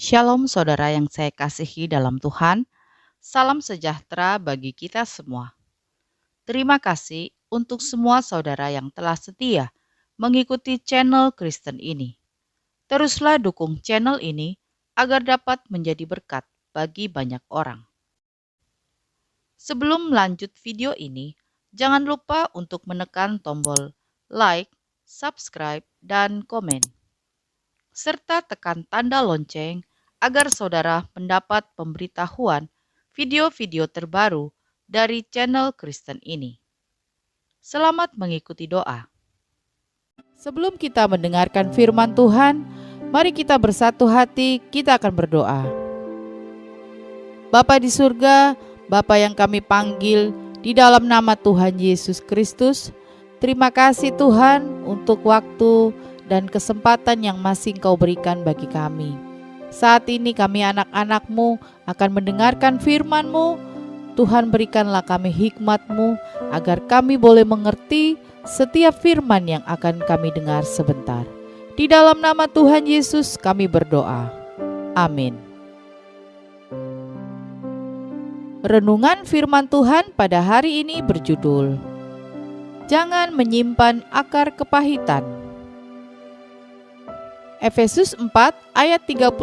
Shalom saudara yang saya kasihi dalam Tuhan, salam sejahtera bagi kita semua. Terima kasih untuk semua saudara yang telah setia mengikuti channel Kristen ini. Teruslah dukung channel ini agar dapat menjadi berkat bagi banyak orang. Sebelum lanjut video ini, jangan lupa untuk menekan tombol like, subscribe, dan komen, serta tekan tanda lonceng agar saudara mendapat pemberitahuan video-video terbaru dari channel Kristen ini. Selamat mengikuti doa. Sebelum kita mendengarkan firman Tuhan, mari kita bersatu hati, kita akan berdoa. Bapa di surga, Bapa yang kami panggil di dalam nama Tuhan Yesus Kristus, terima kasih Tuhan untuk waktu dan kesempatan yang masih Engkau berikan bagi kami. Saat ini kami anak-anak-Mu akan mendengarkan firman-Mu. Tuhan berikanlah kami hikmat-Mu agar kami boleh mengerti setiap firman yang akan kami dengar sebentar. Di dalam nama Tuhan Yesus kami berdoa. Amin. Renungan firman Tuhan pada hari ini berjudul Jangan menyimpan akar kepahitan. Efesus 4 ayat 31.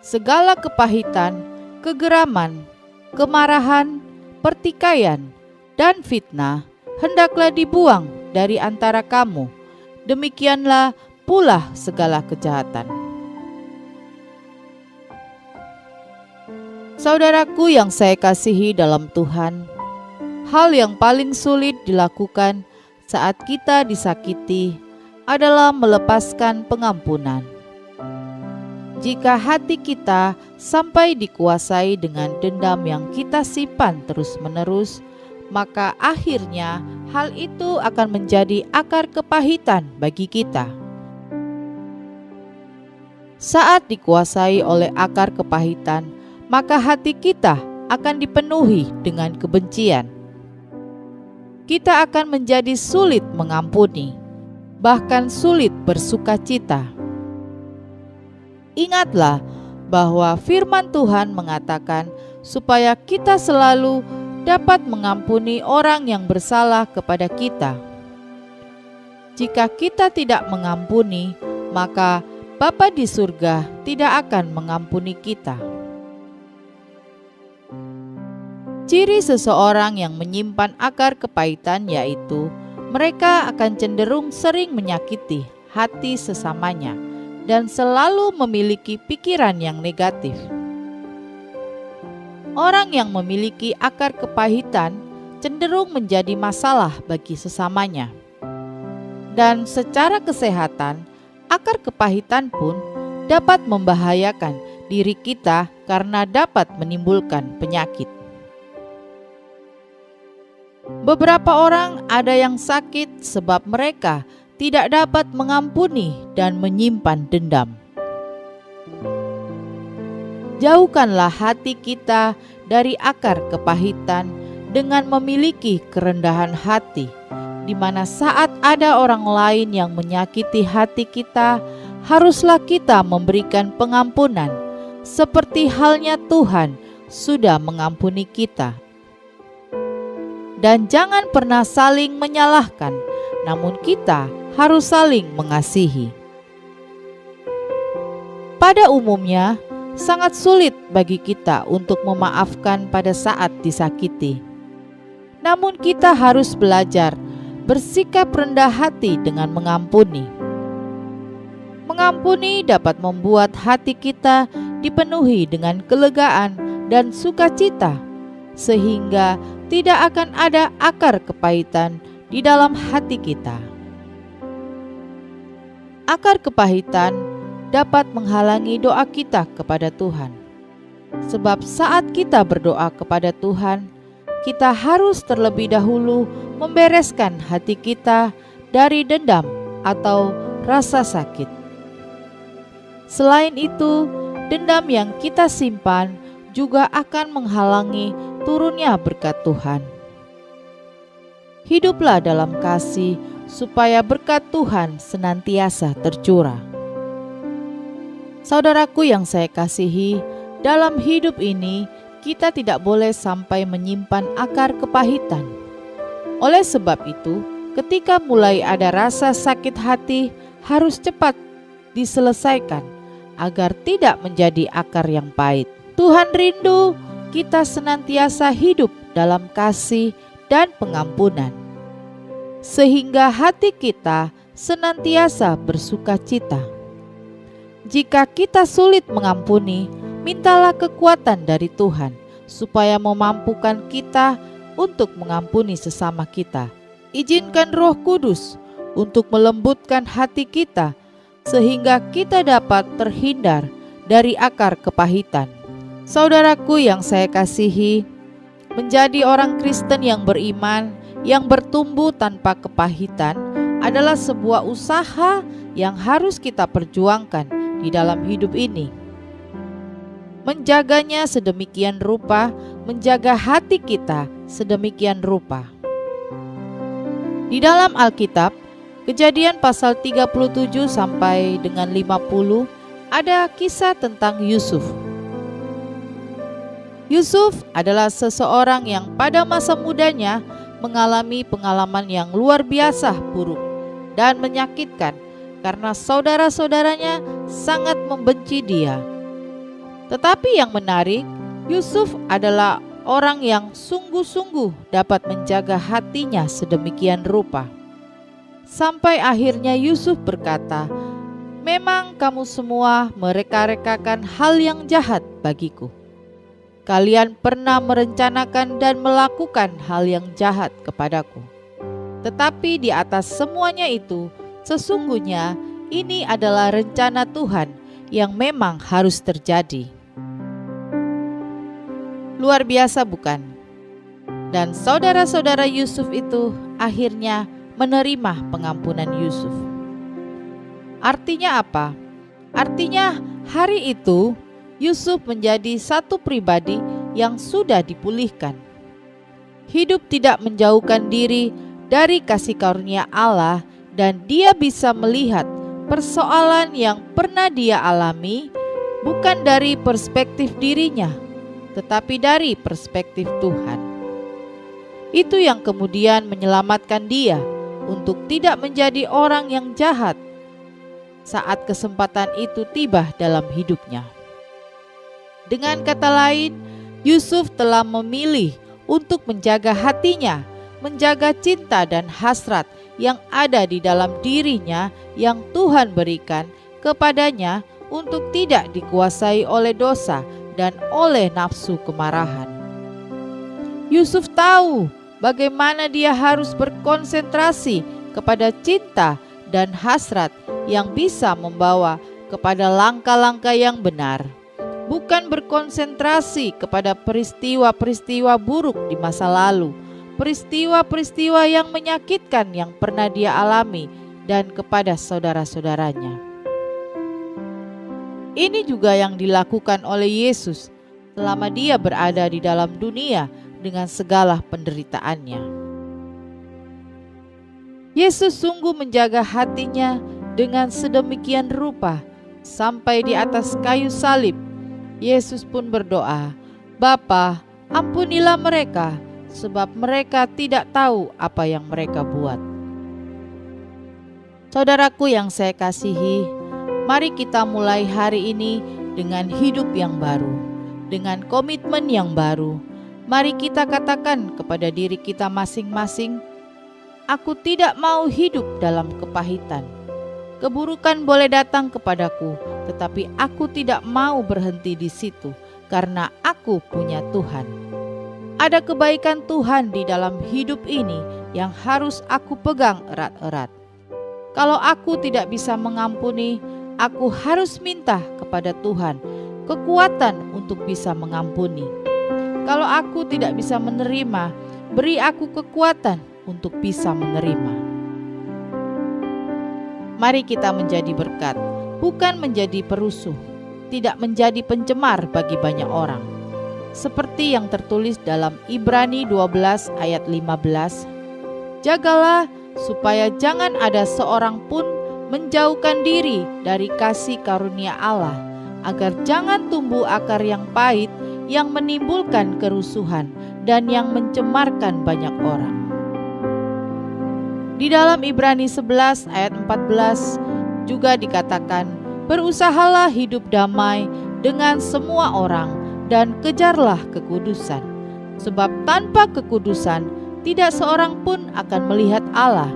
Segala kepahitan, kegeraman, kemarahan, pertikaian, dan fitnah hendaklah dibuang dari antara kamu. Demikianlah pula segala kejahatan. Saudaraku yang saya kasihi dalam Tuhan, hal yang paling sulit dilakukan saat kita disakiti adalah melepaskan pengampunan. Jika hati kita sampai dikuasai dengan dendam yang kita simpan terus-menerus, maka akhirnya hal itu akan menjadi akar kepahitan bagi kita. Saat dikuasai oleh akar kepahitan, maka hati kita akan dipenuhi dengan kebencian. Kita akan menjadi sulit mengampuni, bahkan sulit bersukacita. Ingatlah bahwa firman Tuhan mengatakan supaya kita selalu dapat mengampuni orang yang bersalah kepada kita. Jika kita tidak mengampuni, maka Bapa di surga tidak akan mengampuni kita. Ciri seseorang yang menyimpan akar kepahitan yaitu mereka akan cenderung sering menyakiti hati sesamanya dan selalu memiliki pikiran yang negatif. Orang yang memiliki akar kepahitan cenderung menjadi masalah bagi sesamanya. Dan secara kesehatan, akar kepahitan pun dapat membahayakan diri kita karena dapat menimbulkan penyakit. Beberapa orang ada yang sakit sebab mereka tidak dapat mengampuni dan menyimpan dendam. Jauhkanlah hati kita dari akar kepahitan dengan memiliki kerendahan hati, di mana saat ada orang lain yang menyakiti hati kita, haruslah kita memberikan pengampunan, seperti halnya Tuhan sudah mengampuni kita. Dan jangan pernah saling menyalahkan, namun kita harus saling mengasihi. Pada umumnya, sangat sulit bagi kita untuk memaafkan pada saat disakiti. Namun kita harus belajar bersikap rendah hati dengan mengampuni. Mengampuni dapat membuat hati kita dipenuhi dengan kelegaan dan sukacita, sehingga tidak akan ada akar kepahitan di dalam hati kita. Akar kepahitan dapat menghalangi doa kita kepada Tuhan. Sebab saat kita berdoa kepada Tuhan, kita harus terlebih dahulu membereskan hati kita dari dendam atau rasa sakit. Selain itu, dendam yang kita simpan juga akan menghalangi turunnya berkat Tuhan. Hiduplah dalam kasih supaya berkat Tuhan senantiasa tercurah. Saudaraku yang saya kasihi, dalam hidup ini kita tidak boleh sampai menyimpan akar kepahitan. Oleh sebab itu, ketika mulai ada rasa sakit hati, harus cepat diselesaikan agar tidak menjadi akar yang pahit. Tuhan rindu kita senantiasa hidup dalam kasih dan pengampunan, sehingga hati kita senantiasa bersuka cita. Jika kita sulit mengampuni, mintalah kekuatan dari Tuhan supaya memampukan kita untuk mengampuni sesama kita. Izinkan Roh Kudus untuk melembutkan hati kita sehingga kita dapat terhindar dari akar kepahitan. Saudaraku yang saya kasihi, menjadi orang Kristen yang beriman, yang bertumbuh tanpa kepahitan adalah sebuah usaha yang harus kita perjuangkan di dalam hidup ini. Menjaganya sedemikian rupa, menjaga hati kita sedemikian rupa. Di dalam Alkitab, Kejadian pasal 37 sampai dengan 50 ada kisah tentang Yusuf. Yusuf adalah seseorang yang pada masa mudanya mengalami pengalaman yang luar biasa buruk dan menyakitkan karena saudara-saudaranya sangat membenci dia. Tetapi yang menarik, Yusuf adalah orang yang sungguh-sungguh dapat menjaga hatinya sedemikian rupa. Sampai akhirnya Yusuf berkata, "Memang kamu semua mereka-rekakan hal yang jahat bagiku. Kalian pernah merencanakan dan melakukan hal yang jahat kepadaku. Tetapi di atas semuanya itu, sesungguhnya ini adalah rencana Tuhan yang memang harus terjadi." Luar biasa bukan? Dan saudara-saudara Yusuf itu akhirnya menerima pengampunan Yusuf. Artinya apa? Artinya hari itu Yusuf menjadi satu pribadi yang sudah dipulihkan. Hidup tidak menjauhkan diri dari kasih karunia Allah dan dia bisa melihat persoalan yang pernah dia alami bukan dari perspektif dirinya, tetapi dari perspektif Tuhan. Itu yang kemudian menyelamatkan dia untuk tidak menjadi orang yang jahat saat kesempatan itu tiba dalam hidupnya. Dengan kata lain, Yusuf telah memilih untuk menjaga hatinya, menjaga cinta dan hasrat yang ada di dalam dirinya yang Tuhan berikan kepadanya untuk tidak dikuasai oleh dosa dan oleh nafsu kemarahan. Yusuf tahu bagaimana dia harus berkonsentrasi kepada cinta dan hasrat yang bisa membawa kepada langkah-langkah yang benar, bukan berkonsentrasi kepada peristiwa-peristiwa buruk di masa lalu, peristiwa-peristiwa yang menyakitkan yang pernah dia alami dan kepada saudara-saudaranya. Ini juga yang dilakukan oleh Yesus selama dia berada di dalam dunia dengan segala penderitaannya. Yesus sungguh menjaga hatinya dengan sedemikian rupa sampai di atas kayu salib. Yesus pun berdoa, "Bapa, ampunilah mereka, sebab mereka tidak tahu apa yang mereka buat." Saudaraku yang saya kasihi, mari kita mulai hari ini dengan hidup yang baru, dengan komitmen yang baru. Mari kita katakan kepada diri kita masing-masing, "Aku tidak mau hidup dalam kepahitan. Keburukan boleh datang kepadaku, tetapi aku tidak mau berhenti di situ karena aku punya Tuhan. Ada kebaikan Tuhan di dalam hidup ini yang harus aku pegang erat-erat. Kalau aku tidak bisa mengampuni, aku harus minta kepada Tuhan kekuatan untuk bisa mengampuni. Kalau aku tidak bisa menerima, beri aku kekuatan untuk bisa menerima." Mari kita menjadi berkat, bukan menjadi perusuh, tidak menjadi pencemar bagi banyak orang. Seperti yang tertulis dalam Ibrani 12 ayat 15, "Jagalah supaya jangan ada seorang pun menjauhkan diri dari kasih karunia Allah, agar jangan tumbuh akar yang pahit yang menimbulkan kerusuhan dan yang mencemarkan banyak orang. Di dalam Ibrani 11 ayat 14 juga dikatakan, berusahalah hidup damai dengan semua orang dan kejarlah kekudusan. Sebab tanpa kekudusan tidak seorang pun akan melihat Allah.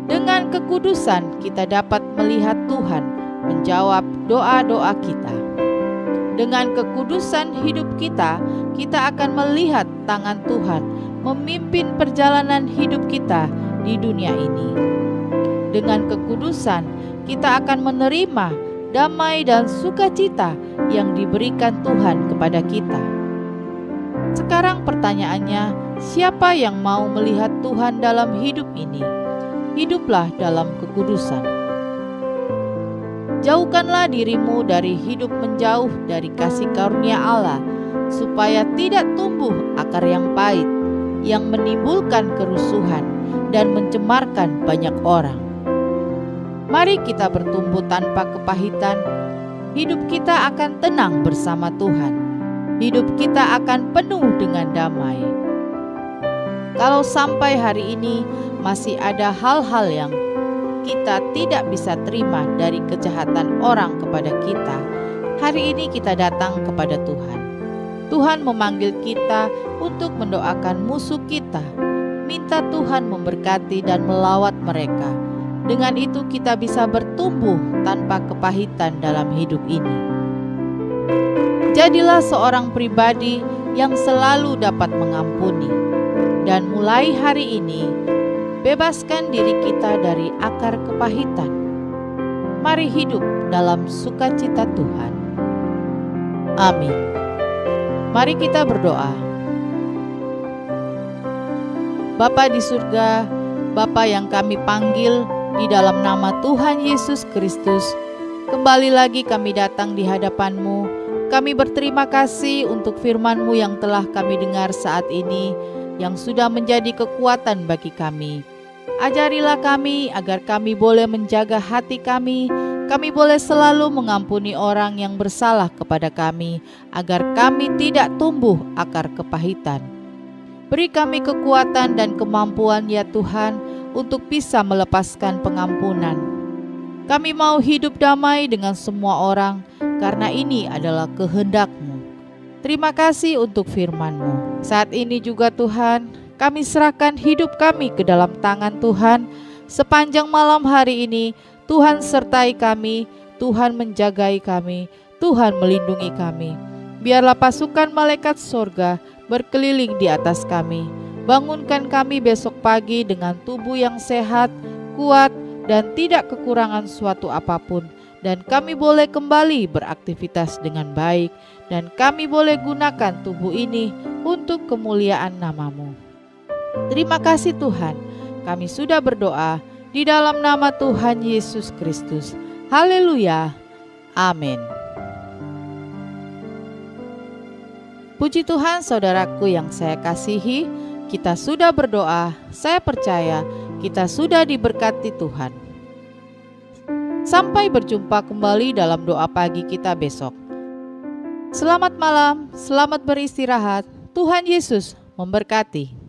Dengan kekudusan kita dapat melihat Tuhan menjawab doa-doa kita. Dengan kekudusan hidup kita, kita akan melihat tangan Tuhan memimpin perjalanan hidup kita di dunia ini. Dengan kekudusan, kita akan menerima damai dan sukacita yang diberikan Tuhan kepada kita. Sekarang pertanyaannya, siapa yang mau melihat Tuhan dalam hidup ini? Hiduplah dalam kekudusan. Jauhkanlah dirimu dari hidup menjauh dari kasih karunia Allah, supaya tidak tumbuh akar yang pahit, yang menimbulkan kerusuhan dan mencemarkan banyak orang. Mari kita bertumbuh tanpa kepahitan. Hidup kita akan tenang bersama Tuhan. Hidup kita akan penuh dengan damai. Kalau sampai hari ini masih ada hal-hal yang kita tidak bisa terima dari kejahatan orang kepada kita, hari ini kita datang kepada Tuhan. Tuhan memanggil kita untuk mendoakan musuh kita. Minta Tuhan memberkati dan melawat mereka. Dengan itu kita bisa bertumbuh tanpa kepahitan dalam hidup ini. Jadilah seorang pribadi yang selalu dapat mengampuni. Dan mulai hari ini, bebaskan diri kita dari akar kepahitan. Mari hidup dalam sukacita Tuhan. Amin. Mari kita berdoa. Bapa di surga, Bapa yang kami panggil di dalam nama Tuhan Yesus Kristus, kembali lagi kami datang di hadapan-Mu. Kami berterima kasih untuk firman-Mu yang telah kami dengar saat ini, yang sudah menjadi kekuatan bagi kami. Ajarilah kami agar kami boleh menjaga hati kami boleh selalu mengampuni orang yang bersalah kepada kami, agar kami tidak tumbuh akar kepahitan. Beri kami kekuatan dan kemampuan ya Tuhan, untuk bisa melepaskan pengampunan. Kami mau hidup damai dengan semua orang, karena ini adalah kehendak-Mu. Terima kasih untuk firman-Mu. Saat ini juga Tuhan, kami serahkan hidup kami ke dalam tangan Tuhan. Sepanjang malam hari ini, Tuhan sertai kami, Tuhan menjagai kami, Tuhan melindungi kami. Biarlah pasukan malaikat sorga berkeliling di atas kami. Bangunkan kami besok pagi dengan tubuh yang sehat, kuat, dan tidak kekurangan suatu apapun. Dan kami boleh kembali beraktivitas dengan baik. Dan kami boleh gunakan tubuh ini untuk kemuliaan nama-Mu. Terima kasih Tuhan, kami sudah berdoa di dalam nama Tuhan Yesus Kristus. Haleluya. Amin. Puji Tuhan, saudaraku yang saya kasihi, kita sudah berdoa, saya percaya kita sudah diberkati Tuhan. Sampai berjumpa kembali dalam doa pagi kita besok. Selamat malam, selamat beristirahat. Tuhan Yesus memberkati.